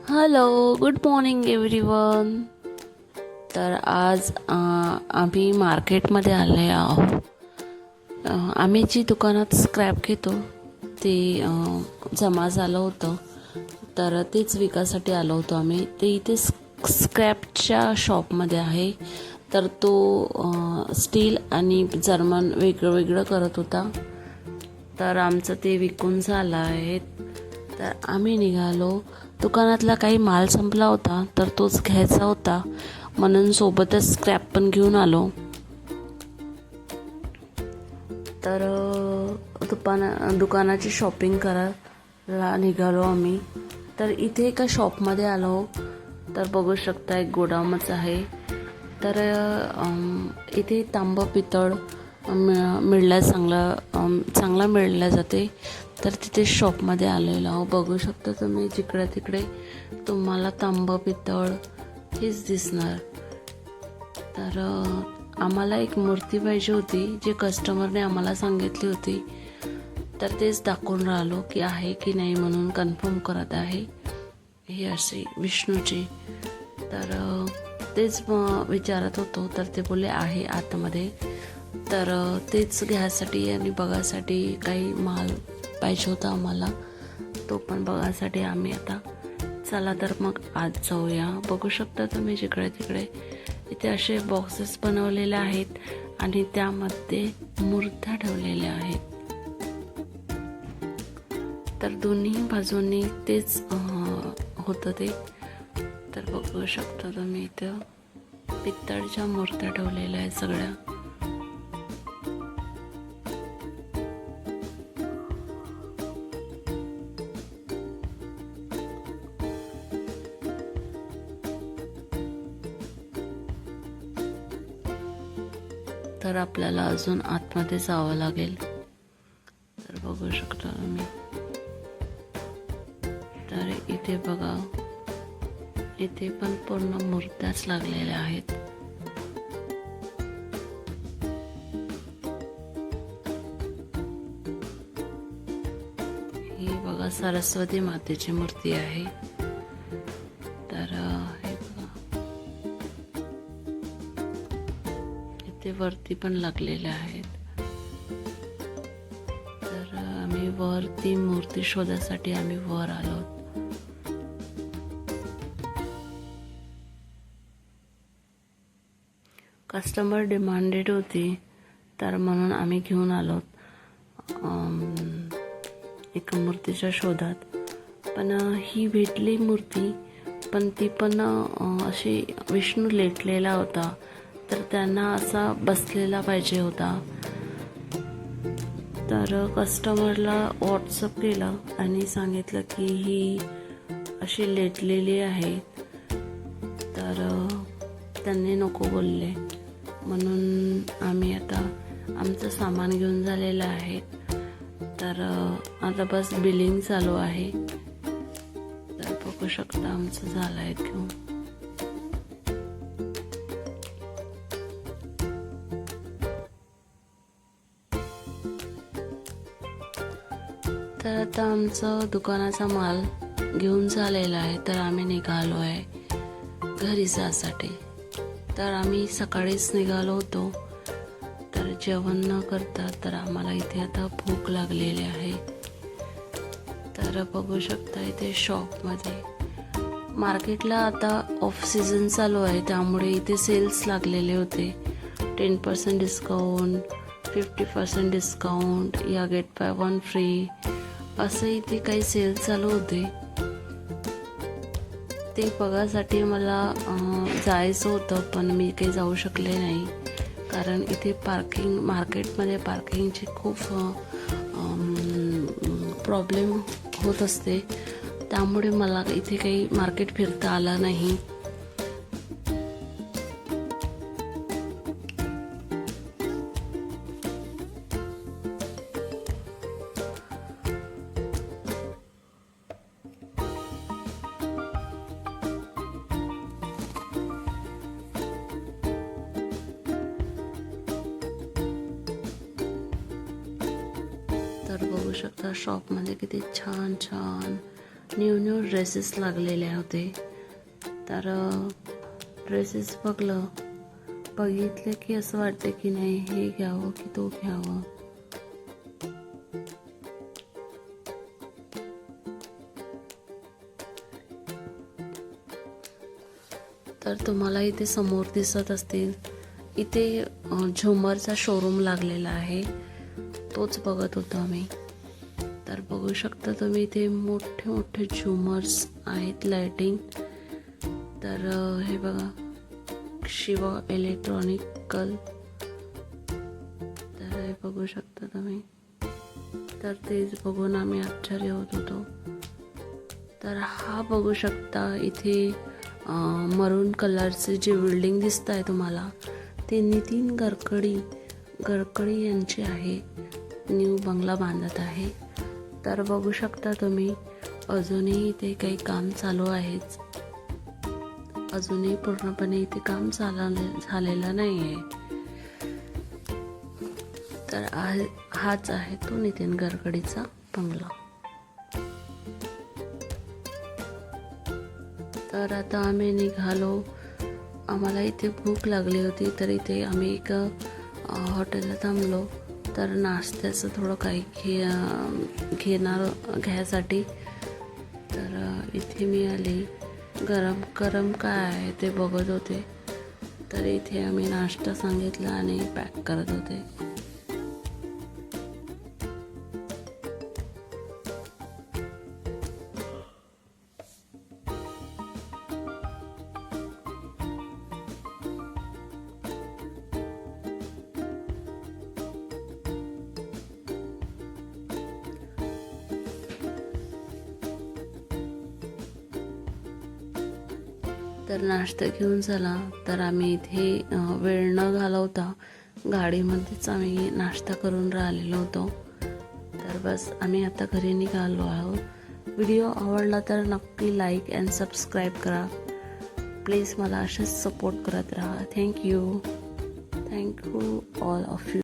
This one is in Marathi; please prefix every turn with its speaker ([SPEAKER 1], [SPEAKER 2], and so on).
[SPEAKER 1] Hello, good morning everyone. तर आज आम्ही मार्केटमध्ये आले आहोत. आम्ही जी दुकानात स्क्रॅप घेतो ते जमा झालं होतं, तर तेच विकासाठी आलो होतो आम्ही. ते इथे स्क्रॅपच्या शॉपमध्ये आहे. तर तो स्टील आणि जर्मन वेगळं वेगळं करत होता. तर आमचं ते विकून झालं आहे. तर आम्ही निघालो. दुकानातला काही माल संपला होता, तर तोच घ्यायचा होता म्हणून सोबतच स्क्रॅप पण घेऊन आलो. तर दुकानाची शॉपिंग करायला निघालो आम्ही. तर इथे एका शॉपमध्ये आलो. तर बघू शकता एक गोडाऊनच आहे. तर इथे तांबं पितळ मिळल्या चांगला मिळल्या जाते. तर तिथे शॉपमध्ये आलेलो आहो. बघू शकता तुम्ही जिकडे तिकडे तुम्हाला तांबं पितळ हेच दिसणार. तर आम्हाला एक मूर्ती पाहिजे होती, जे कस्टमरने आम्हाला सांगितली होती. तर तेच दाखवून राहिलो की आहे की नाही म्हणून कन्फर्म करत आहे. ही अशी विष्णूची. तर तेच विचारत होतो. तर ते बोलले आहे आतमध्ये. तर तेच घ्यायसाठी आणि बघायसाठी काही माल पाहिजे होता आम्हाला. तो पण बघायसाठी आम्ही आता चला तर मग आज जाऊया. बघू शकता तुम्ही जिकडे तिकडे इथे असे बॉक्सेस बनवलेले आहेत आणि त्यामध्ये मूर्त्या ठेवलेल्या आहेत. तर दोन्ही बाजूंनी तेच होतं ते. तर बघू शकता तुम्ही इथं पित्तळच्या मूर्त्या ठेवलेल्या आहेत सगळ्या. तर आपल्याला अजून आतमध्ये जावं लागेल. तर बघू शकता तुम्ही. तर इथे बघा, इथे पण पूर्ण मूर्त्याच लागलेल्या आहेत. ही बघा सरस्वती मातेची मूर्ती आहे. तर हे बघा इथे वरती पण लागलेल्या आहेत. तर आम्ही वर ती मूर्ती शोधासाठी आम्ही वर आलो. कस्टमर डिमांडेड होती, तर म्हणून आम्ही घेऊन आलो एका मूर्तीच्या शोधात. पण ही भेटली मूर्ती, पण ती पण अशी विष्णू लेटलेला होता. तर त्यांना असा बसलेला पाहिजे होता. तर कस्टमरला व्हॉट्सअप केलं आणि सांगितलं की ही अशी लेटलेली आहे. तर त्यांनी नको बोलले म्हणून आम्ही आता आमचं सामान घेऊन झालेलं आहे. तर आता बस बिलिंग चालू आहे. तर बघू शकता आमचं झालं आहे घेऊन. तर आता आमचं दुकानाचा माल घेऊन झालेला आहे. तर आम्ही निघालो आहे घरी जासाठी. तर आम्ही सकाळीच निघालो होतो. तर जेवण न करता तर आम्हाला इथे आता भूक लागलेली आहे. तर बघू शकता इथे शॉपमध्ये मार्केटला आता ऑफ सीझन चालू आहे, त्यामुळे इथे सेल्स लागलेले होते. 10% डिस्काउंट, 50% डिस्काउंट, या गेट बाय वन फ्री, असं इथे काही सेल चालू होते. ते बघासाठी मला जायचं होतं, पण मी काही जाऊ शकले नाही. कारण इथे मार्केटमध्ये पार्किंगची खूप प्रॉब्लेम होत असते. त्यामुळे मला इथे काही मार्केट फिरता आला नाही. तर बघू शकता शॉपमध्ये किती छान छान न्यू ड्रेसेस लागलेले होते. तर ड्रेसेस बघितले की असं वाटतं की नाही हे घ्यावं की तो घ्यावं. तर तुम्हाला इथे समोर दिसत असतील, इथे झुमरचा शोरूम लागलेला आहे, तोच बघत होतो आम्ही. तर बघू शकता तुम्ही इथे मोठे मोठे झुमर्स आहेत, लाइटिंग. तर हे बघा, शिवा इलेक्ट्रॉनिकल. तर हे बघू शकता तुम्ही. तर तेच बघून आम्ही आश्चर्य होत होतो. तर हा बघू शकता इथे मरून कलरचे जे बिल्डिंग दिसत आहे तुम्हाला, ते नितीन गडकरी यांचे आहे. न्यू बंगला बांधत आहे. तर बघू शकता तुम्ही, अजूनही इथे काही काम चालू आहेच. अजूनही पूर्णपणे इथे काम झालेलं नाही आहे. तर हाच आहे तो नितीन गडकरीचा बंगला. तर आता आम्ही निघालो. आम्हाला इथे भूक लागली होती, तर इथे आम्ही एक हॉटेलला थांबलो. तर नाश्त्याचं थोडं काही घ्यायसाठी. तर इथे मी आली. गरम काय आहे ते बघत होते. तर इथे आम्ही नाश्ता सांगितला आणि पॅक करत होते. तर नाश्ता घेऊन झाला, तर आम्ही इथे वेळ न घालवता गाडीमध्येच आम्ही नाश्ता करून राहिलेलो होतो. तर बस आम्ही आता घरी निघालो आहोत. व्हिडिओ आवडला तर नक्की लाईक अँड सबस्क्राईब करा. प्लीज मला असेच सपोर्ट करत राहा. Thank you all of you.